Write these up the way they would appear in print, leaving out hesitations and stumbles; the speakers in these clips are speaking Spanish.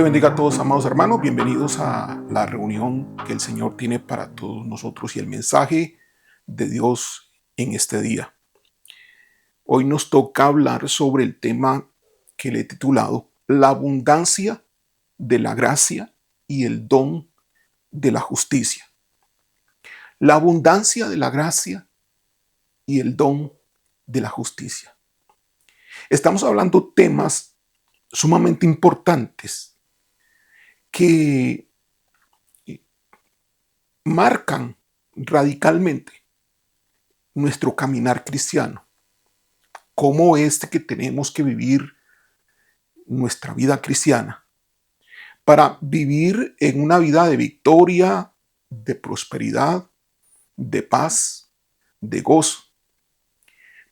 le bendiga a todos, amados hermanos. Bienvenidos a la reunión que el Señor tiene para todos nosotros y el mensaje de Dios en este día. Hoy nos toca hablar sobre el tema que le he titulado La abundancia de la gracia y el don de la justicia. La abundancia de la gracia y el don de la justicia. Estamos hablando temas sumamente importantes que marcan radicalmente nuestro caminar cristiano. Cómo es que tenemos que vivir nuestra vida cristiana para vivir en una vida de victoria, de prosperidad, de paz, de gozo.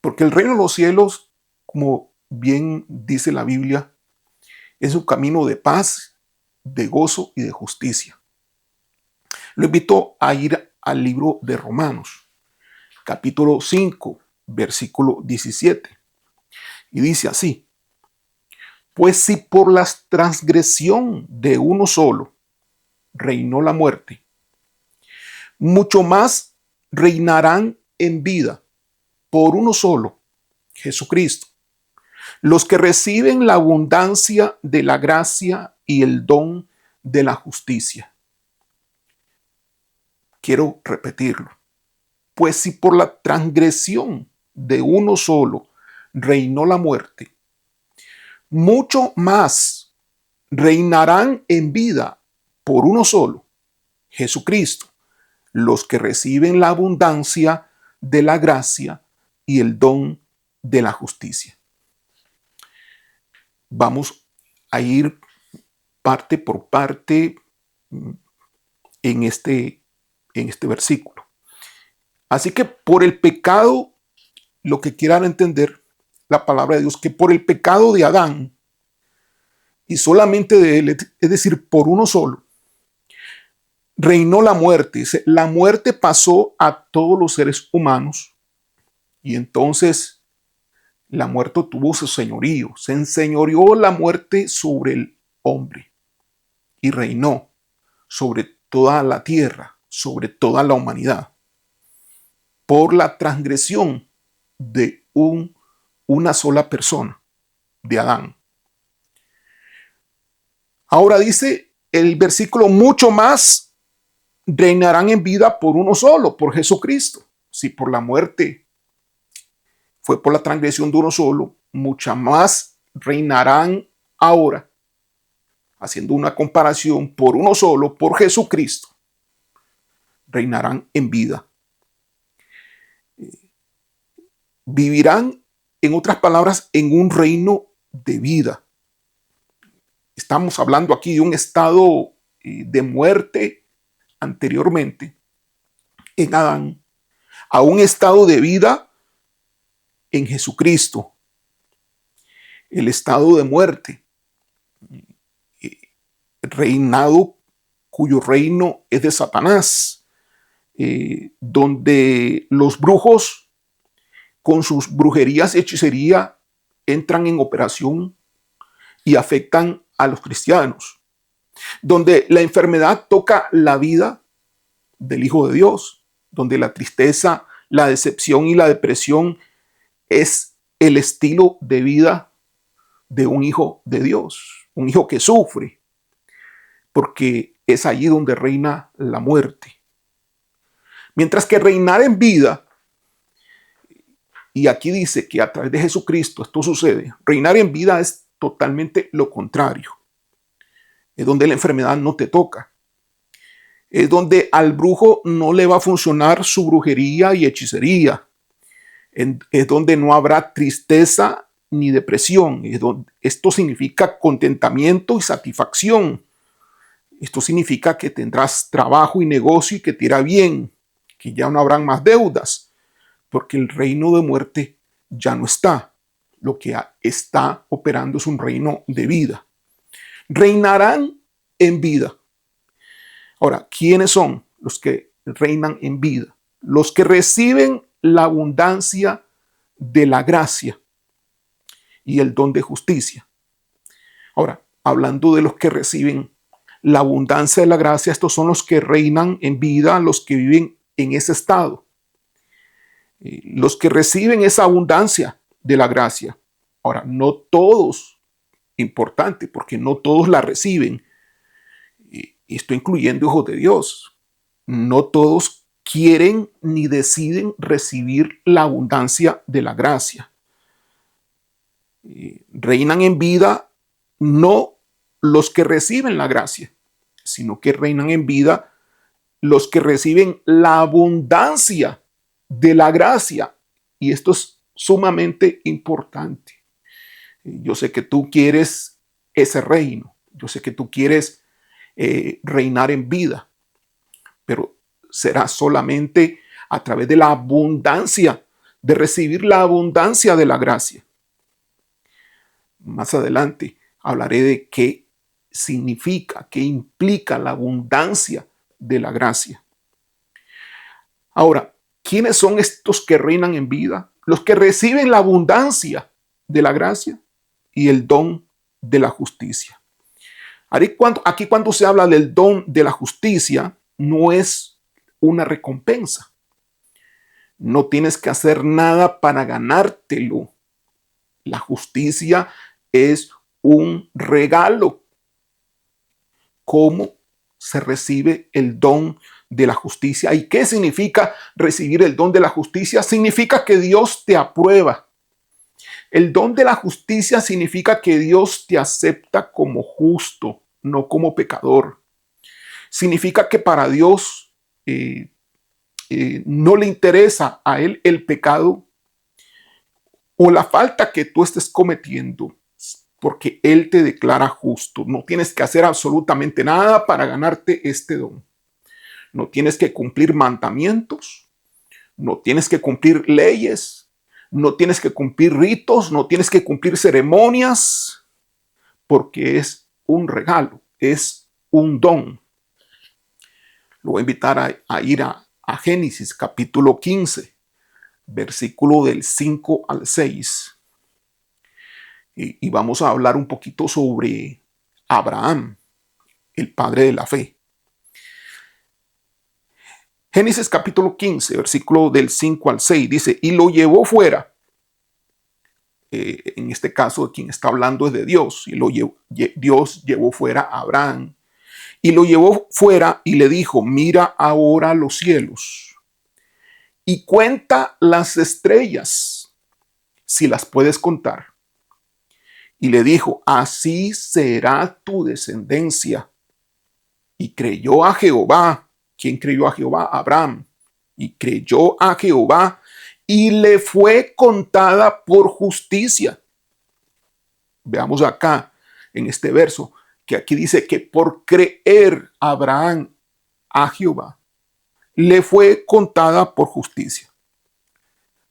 Porque el reino de los cielos, como bien dice la Biblia, es un camino de paz, de gozo y de justicia. Lo invito a ir al libro de Romanos, capítulo 5, versículo 17. Y dice así: pues si por la transgresión de uno solo reinó la muerte, mucho más reinarán en vida por uno solo, Jesucristo, los que reciben la abundancia de la gracia y el don de la justicia. Quiero repetirlo. Pues si por la transgresión de uno solo reinó la muerte, mucho más reinarán en vida por uno solo, Jesucristo, los que reciben la abundancia de la gracia y el don de la justicia. Vamos a ir parte por parte en este versículo. Así que por el pecado, lo que quieran entender la palabra de Dios, que por el pecado de Adán y solamente de él, es decir, por uno solo, reinó la muerte. La muerte pasó a todos los seres humanos y entonces la muerte tuvo su señorío. Se enseñoreó la muerte sobre el hombre y reinó sobre toda la tierra, sobre toda la humanidad, por la transgresión de una sola persona, de Adán. Ahora dice el versículo: mucho más reinarán en vida por uno solo, por Jesucristo. Si por la muerte fue por la transgresión de uno solo, mucha más reinarán ahora, haciendo una comparación, por uno solo, por Jesucristo, reinarán en vida. Vivirán, en otras palabras, en un reino de vida. Estamos hablando aquí de un estado de muerte anteriormente en Adán, a un estado de vida en Jesucristo. El estado de muerte, reinado, cuyo reino es de Satanás, donde los brujos con sus brujerías y hechicería entran en operación y afectan a los cristianos, donde la enfermedad toca la vida del Hijo de Dios, donde la tristeza, la decepción y la depresión es el estilo de vida de un hijo de Dios, un hijo que sufre, porque es allí donde reina la muerte. Mientras que reinar en vida, y aquí dice que a través de Jesucristo esto sucede, reinar en vida es totalmente lo contrario. Es donde la enfermedad no te toca. Es donde al brujo no le va a funcionar su brujería y hechicería. Es donde no habrá tristeza ni depresión. Esto significa contentamiento y satisfacción. Esto significa que tendrás trabajo y negocio y que te irá bien, que ya no habrán más deudas, porque el reino de muerte ya no está. Lo que está operando es un reino de vida. Reinarán en vida. Ahora, ¿quiénes son los que reinan en vida? Los que reciben la abundancia de la gracia y el don de justicia. Ahora, hablando de los que reciben la abundancia de la gracia, estos son los que reinan en vida, los que viven en ese estado, los que reciben esa abundancia de la gracia. Ahora, no todos, importante, porque no todos la reciben, y esto incluyendo hijos de Dios, no todos quieren ni deciden recibir la abundancia de la gracia. Reinan en vida no los que reciben la gracia, sino que reinan en vida los que reciben la abundancia de la gracia. Y esto es sumamente importante. Yo sé que tú quieres ese reino. Yo sé que tú quieres reinar en vida, pero será solamente a través de la abundancia, de recibir la abundancia de la gracia. Más adelante hablaré de qué significa, qué implica la abundancia de la gracia. Ahora, ¿quiénes son estos que reinan en vida? Los que reciben la abundancia de la gracia y el don de la justicia. Aquí cuando se habla del don de la justicia, no es una recompensa. No tienes que hacer nada para ganártelo. La justicia es un regalo. ¿Cómo se recibe el don de la justicia? ¿Y qué significa recibir el don de la justicia? Significa que Dios te aprueba. El don de la justicia significa que Dios te acepta como justo, no como pecador. Significa que para Dios no le interesa a Él el pecado o la falta que tú estés cometiendo, porque Él te declara justo. No tienes que hacer absolutamente nada para ganarte este don. No tienes que cumplir mandamientos, no tienes que cumplir leyes, no tienes que cumplir ritos, no tienes que cumplir ceremonias, porque es un regalo, es un don. Lo voy a invitar a ir a Génesis capítulo 15, versículo del 5 al 6. Y vamos a hablar un poquito sobre Abraham, el padre de la fe. Génesis capítulo 15, versículo del 5 al 6, dice, y lo llevó fuera. En este caso, quien está hablando es de Dios. Dios llevó fuera a Abraham. Y lo llevó fuera y le dijo, mira ahora los cielos y cuenta las estrellas, si las puedes contar. Y le dijo, así será tu descendencia. Y creyó a Jehová. ¿Quién creyó a Jehová? Abraham. Y creyó a Jehová y le fue contada por justicia. Veamos acá en este verso que aquí dice que por creer Abraham a Jehová le fue contada por justicia.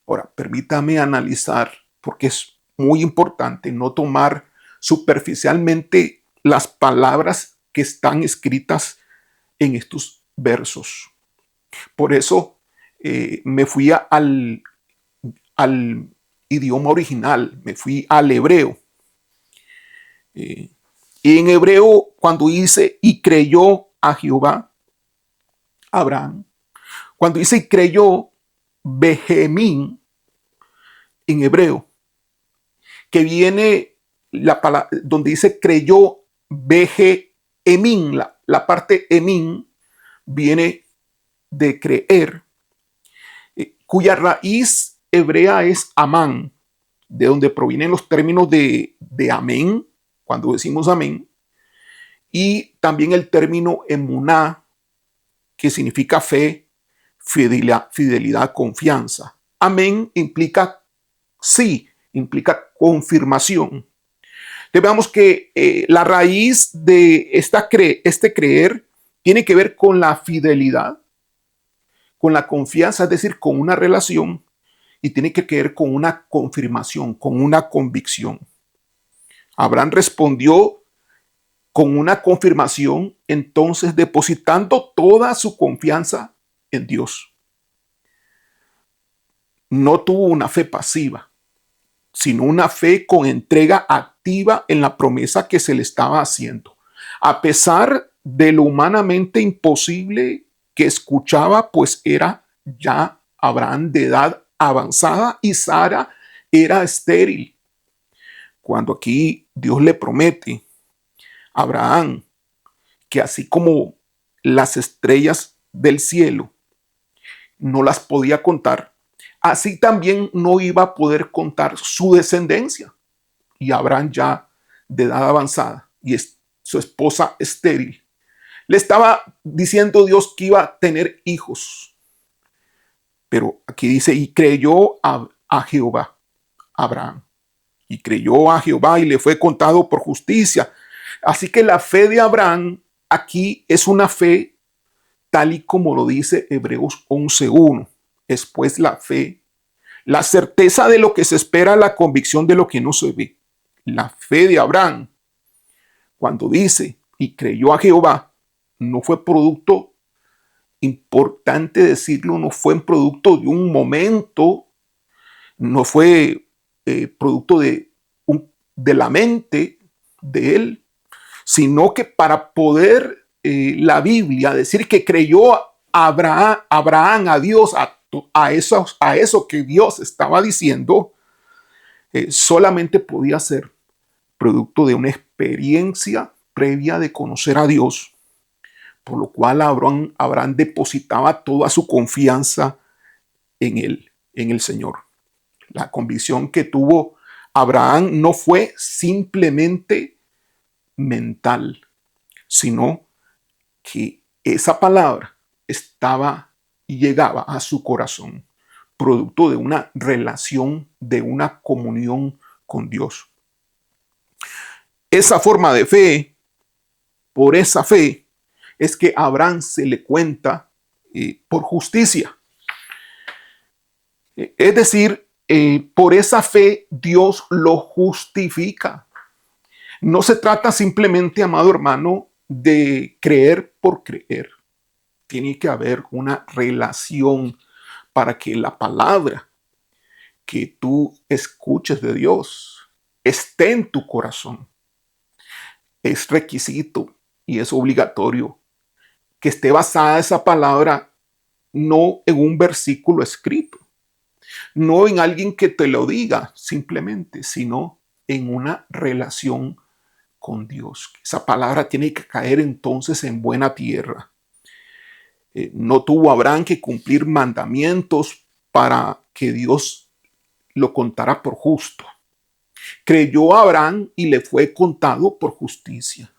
Ahora, permítame analizar, porque es muy importante no tomar superficialmente las palabras que están escritas en estos versos. Por eso me fui al idioma original, me fui al hebreo. Y en hebreo, cuando dice y creyó a Jehová, Abraham, cuando dice y creyó, Benjamín, en hebreo, que viene la palabra donde dice creyó Benjamín, la parte emín viene de creer, cuya raíz hebrea es amán, de donde provienen los términos de amén, cuando decimos amén, y también el término emuná, que significa fe, fidelidad, confianza. Amén implica sí, implica confirmación. Entonces veamos que la raíz de este creer tiene que ver con la fidelidad, con la confianza, es decir, con una relación, y tiene que ver con una confirmación, con una convicción. Abraham respondió con una confirmación, entonces depositando toda su confianza en Dios. No tuvo una fe pasiva, sino una fe con entrega activa activa en la promesa que se le estaba haciendo. A pesar de lo humanamente imposible que escuchaba, pues era ya Abraham de edad avanzada y Sara era estéril. Cuando aquí Dios le promete a Abraham que así como las estrellas del cielo no las podía contar, así también no iba a poder contar su descendencia. Y Abraham, ya de edad avanzada y su esposa estéril, le estaba diciendo Dios que iba a tener hijos. Pero aquí dice, y creyó a Jehová, Abraham. Y creyó a Jehová y le fue contado por justicia. Así que la fe de Abraham aquí es una fe tal y como lo dice Hebreos 11:1. Es pues la fe, la certeza de lo que se espera, la convicción de lo que no se ve. La fe de Abraham, cuando dice, y creyó a Jehová, no fue producto, importante decirlo, no fue un producto de un momento, no fue producto de la mente de él, sino que para poder la Biblia decir que creyó Abraham a Dios, a eso que Dios estaba diciendo, solamente podía ser producto de una experiencia previa de conocer a Dios, por lo cual Abraham depositaba toda su confianza en él, en el Señor. La convicción que tuvo Abraham no fue simplemente mental, sino que esa palabra estaba y llegaba a su corazón, producto de una relación, de una comunión con Dios. Esa forma de fe, por esa fe, es que a Abraham se le cuenta por justicia. Es decir, por esa fe Dios lo justifica. No se trata simplemente, amado hermano, de creer por creer. Tiene que haber una relación para que la palabra que tú escuches de Dios esté en tu corazón. Es requisito y es obligatorio que esté basada esa palabra no en un versículo escrito, no en alguien que te lo diga simplemente, sino en una relación con Dios. Esa palabra tiene que caer entonces en buena tierra. No tuvo Abraham que cumplir mandamientos para que Dios lo contara por justo. Creyó a Abraham y le fue contado por justicia.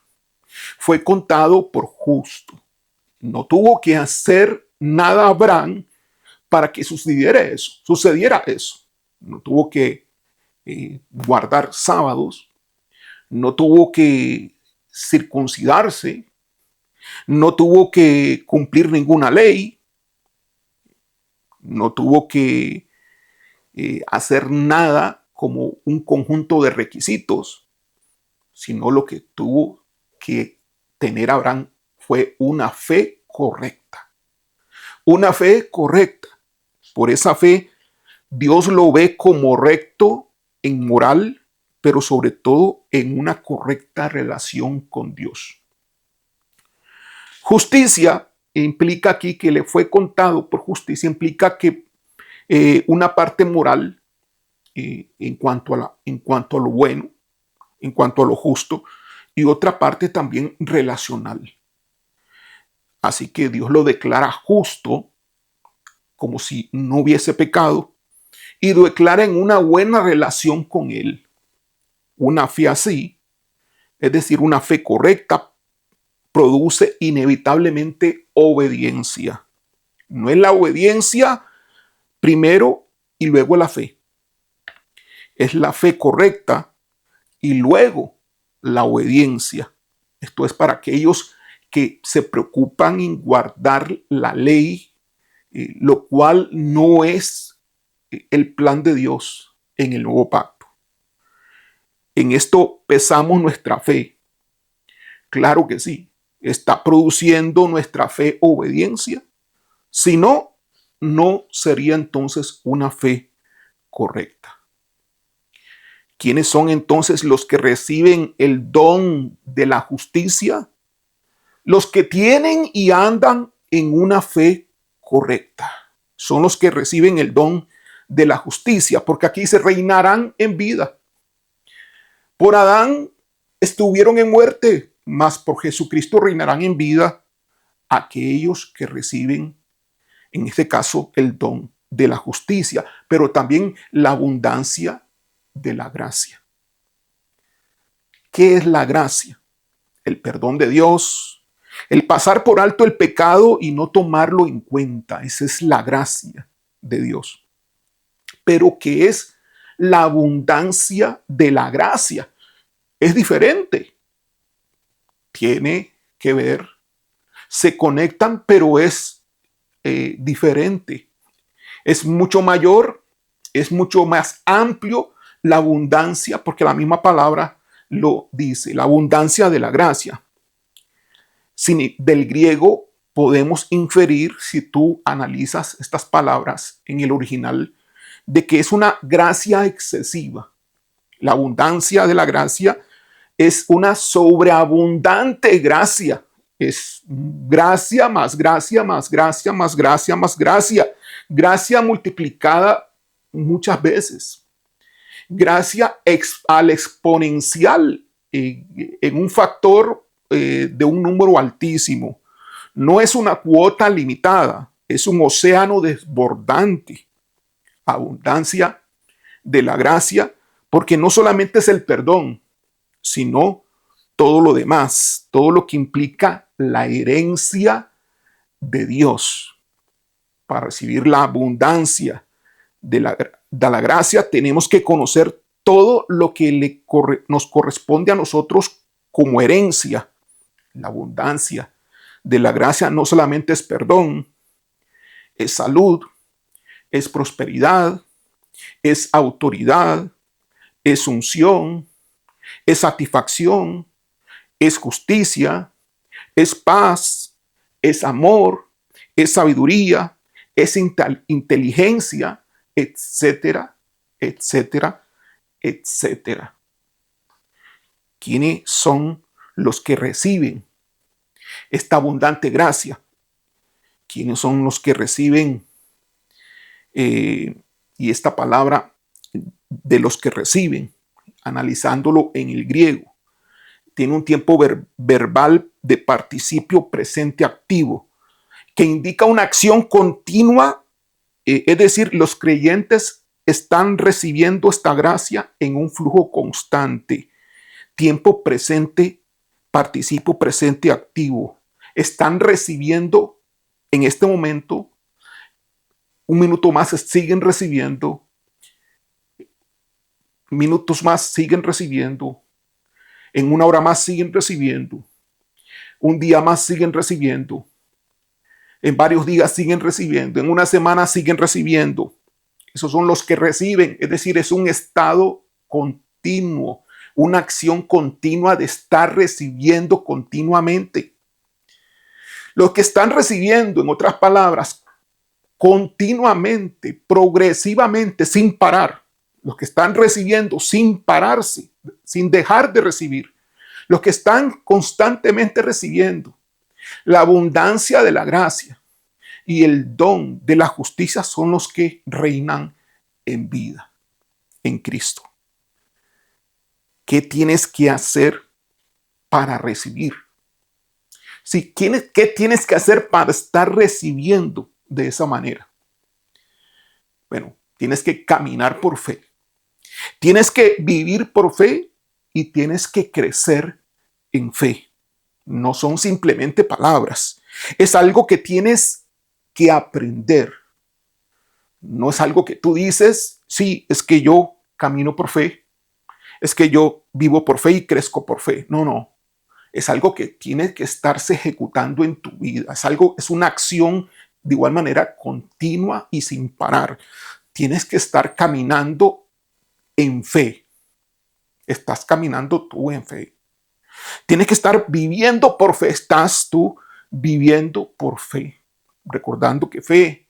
Fue contado por justo. No tuvo que hacer nada Abraham para que sucediera eso. No tuvo que guardar sábados. No tuvo que circuncidarse. No tuvo que cumplir ninguna ley. No tuvo que hacer nada como un conjunto de requisitos, sino lo que tuvo que tener Abraham fue una fe correcta. Una fe correcta. Por esa fe, Dios lo ve como recto en moral, pero sobre todo en una correcta relación con Dios. Justicia implica aquí que le fue contado por justicia, implica que una parte moral en cuanto a lo bueno, en cuanto a lo justo, y otra parte también relacional. Así que Dios lo declara justo, como si no hubiese pecado, y lo declara en una buena relación con Él. Una fe así, es decir, una fe correcta, produce inevitablemente obediencia. No es la obediencia primero y luego la fe. Es la fe correcta y luego la obediencia. Esto es para aquellos que se preocupan en guardar la ley, lo cual no es el plan de Dios en el nuevo pacto. En esto pesamos nuestra fe. Claro que sí. ¿Está produciendo nuestra fe obediencia? Si no, no sería entonces una fe correcta. ¿Quiénes son entonces los que reciben el don de la justicia? Los que tienen y andan en una fe correcta. Son los que reciben el don de la justicia, porque aquí se reinarán en vida. Por Adán estuvieron en muerte, mas por Jesucristo reinarán en vida aquellos que reciben, en este caso, el don de la justicia, pero también la abundancia de la gracia. ¿Qué es la gracia? El perdón de Dios, el pasar por alto el pecado y no tomarlo en cuenta. Esa es la gracia de Dios. Pero ¿qué es la abundancia de la gracia? Es diferente. Tiene que ver, se conectan, pero es diferente. Es mucho mayor, es mucho más amplio la abundancia, porque la misma palabra lo dice, la abundancia de la gracia. Del griego podemos inferir, si tú analizas estas palabras en el original, de que es una gracia excesiva. La abundancia de la gracia es una sobreabundante gracia. Es gracia más gracia más gracia más gracia más gracia. Gracia multiplicada muchas veces. Gracia al exponencial en un factor de un número altísimo. No es una cuota limitada, es un océano desbordante. Abundancia de la gracia, porque no solamente es el perdón, sino todo lo demás, todo lo que implica la herencia de Dios. Para recibir la abundancia de la gracia, tenemos que conocer todo lo que nos corresponde a nosotros como herencia. La abundancia de la gracia no solamente es perdón, es salud, es prosperidad, es autoridad, es unción, es satisfacción, es justicia, es paz, es amor, es sabiduría, es inteligencia, etcétera, etcétera, etcétera. ¿Quiénes son los que reciben esta abundante gracia? ¿Quiénes son los que reciben? Y esta palabra de los que reciben, analizándolo en el griego, tiene un tiempo verbal de participio presente activo, que indica una acción continua, es decir, los creyentes están recibiendo esta gracia en un flujo constante. Tiempo presente, participio presente activo. Están recibiendo en este momento, un minuto más siguen recibiendo, minutos más siguen recibiendo, en una hora más siguen recibiendo, un día más siguen recibiendo, en varios días siguen recibiendo, en una semana siguen recibiendo. Esos son los que reciben, es decir, es un estado continuo, una acción continua de estar recibiendo continuamente. Los que están recibiendo, en otras palabras, continuamente, progresivamente, sin parar. Los que están recibiendo sin pararse, sin dejar de recibir. Los que están constantemente recibiendo la abundancia de la gracia y el don de la justicia son los que reinan en vida en Cristo. ¿Qué tienes que hacer para recibir? Sí, ¿qué tienes que hacer para estar recibiendo de esa manera? Bueno, tienes que caminar por fe. Tienes que vivir por fe y tienes que crecer en fe. No son simplemente palabras. Es algo que tienes que aprender. No es algo que tú dices, sí, es que yo camino por fe. Es que yo vivo por fe y crezco por fe. No, no. Es algo que tiene que estarse ejecutando en tu vida. Es una acción de igual manera continua y sin parar. Tienes que estar caminando en fe. Estás caminando tú en fe. Tienes que estar viviendo por fe. Estás tú viviendo por fe. Recordando que fe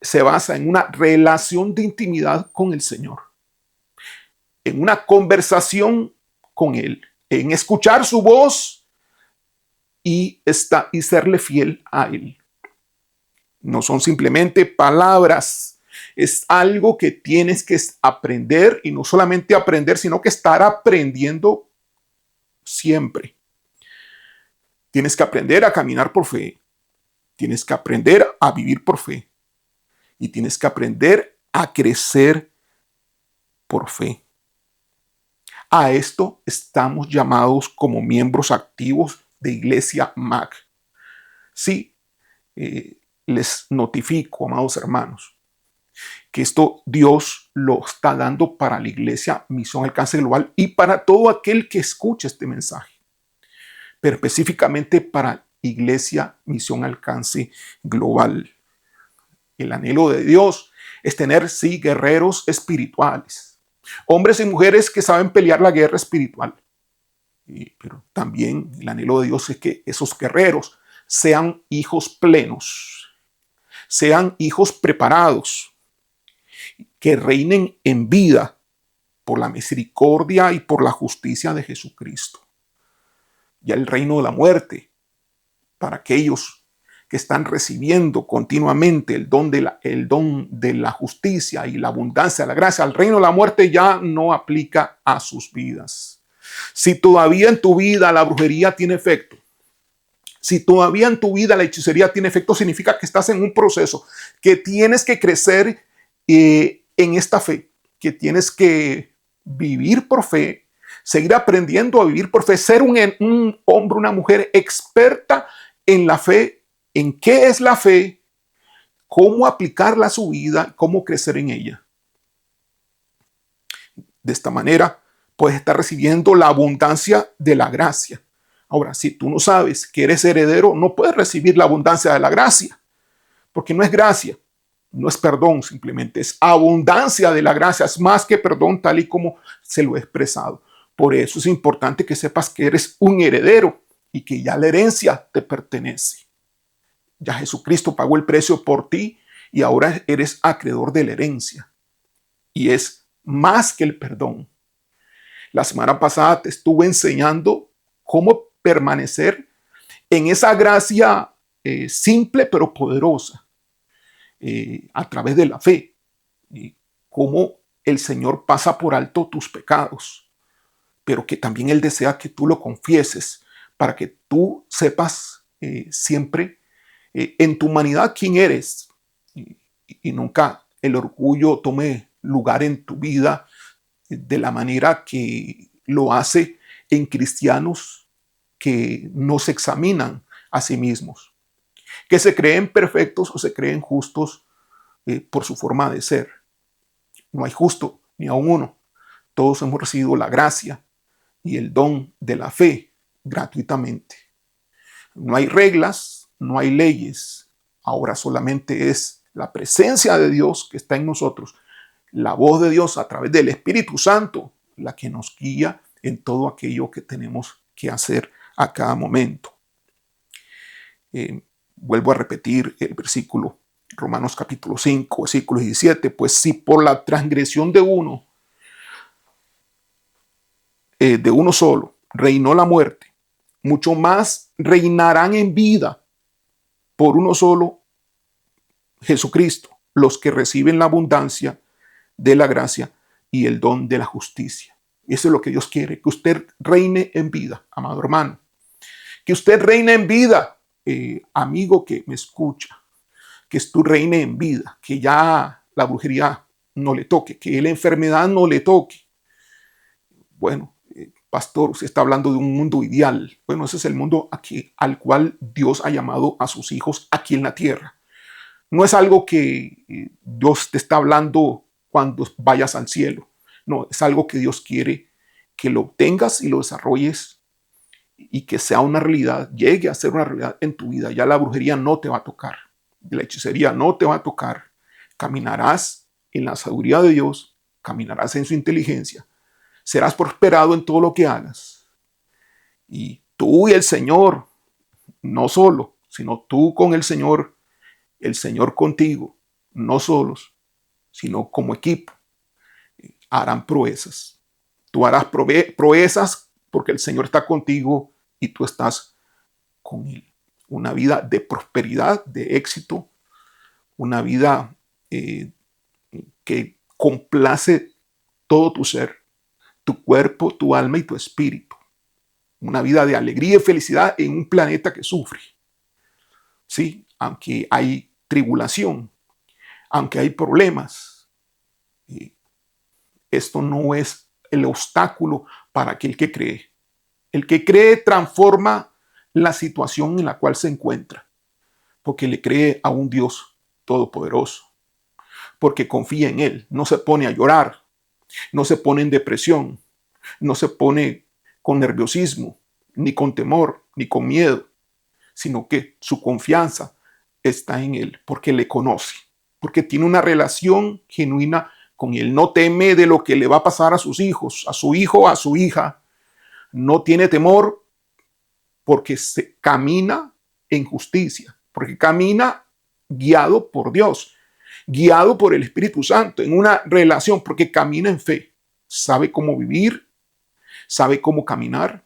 se basa en una relación de intimidad con el Señor. en una conversación con Él, en escuchar su voz y serle fiel a Él. No son simplemente palabras, es algo que tienes que aprender, y no solamente aprender, sino que estar aprendiendo siempre. Tienes que aprender a caminar por fe, tienes que aprender a vivir por fe y tienes que aprender a crecer por fe. A esto estamos llamados como miembros activos de Iglesia MAC. Sí, les notifico, amados hermanos, que esto Dios lo está dando para la Iglesia Misión Alcance Global y para todo aquel que escuche este mensaje, pero específicamente para Iglesia Misión Alcance Global. El anhelo de Dios es tener, sí, guerreros espirituales, hombres y mujeres que saben pelear la guerra espiritual. Pero también el anhelo de Dios es que esos guerreros sean hijos plenos, sean hijos preparados, que reinen en vida por la misericordia y por la justicia de Jesucristo. Ya el reino de la muerte, para aquellos que están recibiendo continuamente el don de la justicia y la abundancia de la gracia, el reino de la muerte ya no aplica a sus vidas. Si todavía en tu vida la brujería tiene efecto, si todavía en tu vida la hechicería tiene efecto, significa que estás en un proceso, que tienes que crecer en esta fe, que tienes que vivir por fe, seguir aprendiendo a vivir por fe, ser un hombre, una mujer experta en la fe, en qué es la fe, cómo aplicarla a su vida, cómo crecer en ella. De esta manera, puedes estar recibiendo la abundancia de la gracia. Ahora, si tú no sabes que eres heredero, no puedes recibir la abundancia de la gracia, porque no es gracia, no es perdón, simplemente es abundancia de la gracia, es más que perdón, tal y como se lo he expresado. Por eso es importante que sepas que eres un heredero y que ya la herencia te pertenece. Ya Jesucristo pagó el precio por ti y ahora eres acreedor de la herencia. Y es más que el perdón. La semana pasada te estuve enseñando cómo permanecer en esa gracia simple pero poderosa a través de la fe. Y cómo el Señor pasa por alto tus pecados, pero que también Él desea que tú lo confieses para que tú sepas siempre en tu humanidad quién eres y nunca el orgullo tome lugar en tu vida de la manera que lo hace en cristianos que no se examinan a sí mismos, que se creen perfectos o se creen justos por su forma de ser. No hay justo ni aun uno. Todos hemos recibido la gracia y el don de la fe gratuitamente. No hay reglas, no hay leyes. Ahora solamente es la presencia de Dios que está en nosotros, la voz de Dios a través del Espíritu Santo, la que nos guía en todo aquello que tenemos que hacer a cada momento. Vuelvo a repetir el versículo, Romanos capítulo 5, versículo 17, pues si por la transgresión de uno solo, reinó la muerte, mucho más reinarán en vida por uno solo, Jesucristo, los que reciben la abundancia de la gracia y el don de la justicia. Y eso es lo que Dios quiere, que usted reine en vida, amado hermano. Que usted reine en vida, amigo que me escucha. Que tú reine en vida, que ya la brujería no le toque, que la enfermedad no le toque. Bueno, pastor, usted está hablando de un mundo ideal. Bueno, ese es el mundo al cual Dios ha llamado a sus hijos aquí en la tierra. No es algo que Dios te está hablando cuando vayas al cielo. No, es algo que Dios quiere que lo obtengas y lo desarrolles y que sea una realidad, llegue a ser una realidad en tu vida. Ya la brujería no te va a tocar, la hechicería no te va a tocar. Caminarás en la sabiduría de Dios, caminarás en su inteligencia, serás prosperado en todo lo que hagas. Y tú y el Señor, no solo, sino tú con el Señor contigo, no solos, sino como equipo, harán proezas. Tú harás proezas porque el Señor está contigo y tú estás con Él. Una vida de prosperidad, de éxito, una vida que complace todo tu ser, tu cuerpo, tu alma y tu espíritu. Una vida de alegría y felicidad en un planeta que sufre. Sí, aunque hay tribulación, aunque hay problemas, esto no es el obstáculo para aquel que cree. El que cree transforma la situación en la cual se encuentra, porque le cree a un Dios todopoderoso, porque confía en Él, no se pone a llorar, no se pone en depresión, no se pone con nerviosismo, ni con temor, ni con miedo, sino que su confianza está en Él, porque le conoce, porque tiene una relación genuina con Él. No teme de lo que le va a pasar a sus hijos, a su hijo, a su hija. No tiene temor porque se camina en justicia, porque camina guiado por Dios, guiado por el Espíritu Santo, en una relación, porque camina en fe. Sabe cómo vivir, sabe cómo caminar,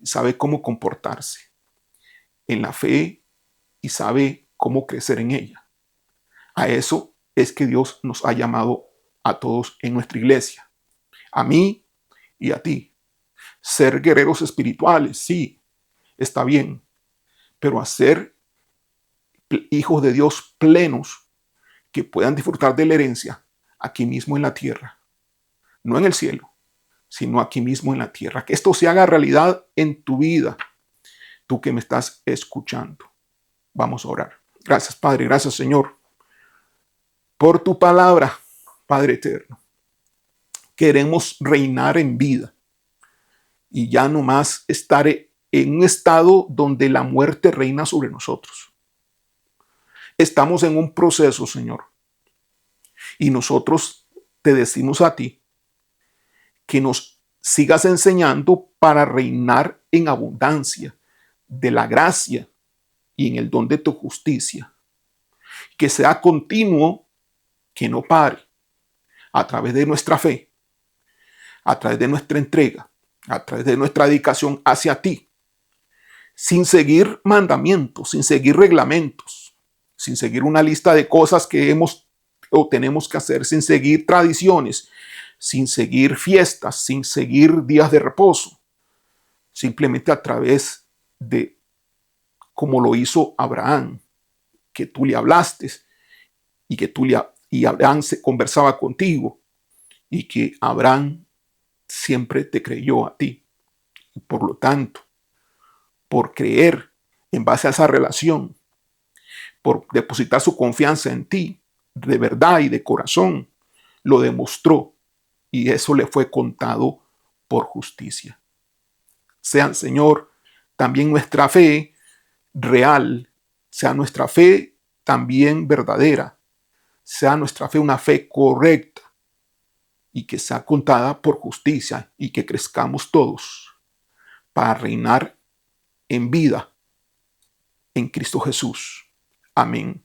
sabe cómo comportarse en la fe y sabe cómo crecer en ella. A eso es que Dios nos ha llamado a todos en nuestra iglesia, a mí y a ti. Ser guerreros espirituales, sí, está bien, pero a ser hijos de Dios plenos que puedan disfrutar de la herencia aquí mismo en la tierra, no en el cielo, sino aquí mismo en la tierra. Que esto se haga realidad en tu vida, tú que me estás escuchando. Vamos a orar. Gracias, Padre, gracias, Señor, por tu palabra, Padre eterno. Queremos reinar en vida y ya no más estar en un estado donde la muerte reina sobre nosotros. Estamos en un proceso, Señor, y nosotros te decimos a ti que nos sigas enseñando para reinar en abundancia de la gracia y en el don de tu justicia. Que sea continuo, que no pare, a través de nuestra fe, a través de nuestra entrega, a través de nuestra dedicación hacia ti, sin seguir mandamientos, sin seguir reglamentos, sin seguir una lista de cosas que hemos o tenemos que hacer, sin seguir tradiciones, sin seguir fiestas, sin seguir días de reposo, simplemente a través de como lo hizo Abraham, que tú le hablaste y que y Abraham se conversaba contigo y que Abraham siempre te creyó a ti. Y por lo tanto, por creer en base a esa relación, por depositar su confianza en ti, de verdad y de corazón, lo demostró y eso le fue contado por justicia. Sea, Señor, también nuestra fe real, sea nuestra fe también verdadera, sea nuestra fe una fe correcta y que sea contada por justicia y que crezcamos todos para reinar en vida en Cristo Jesús. Amén.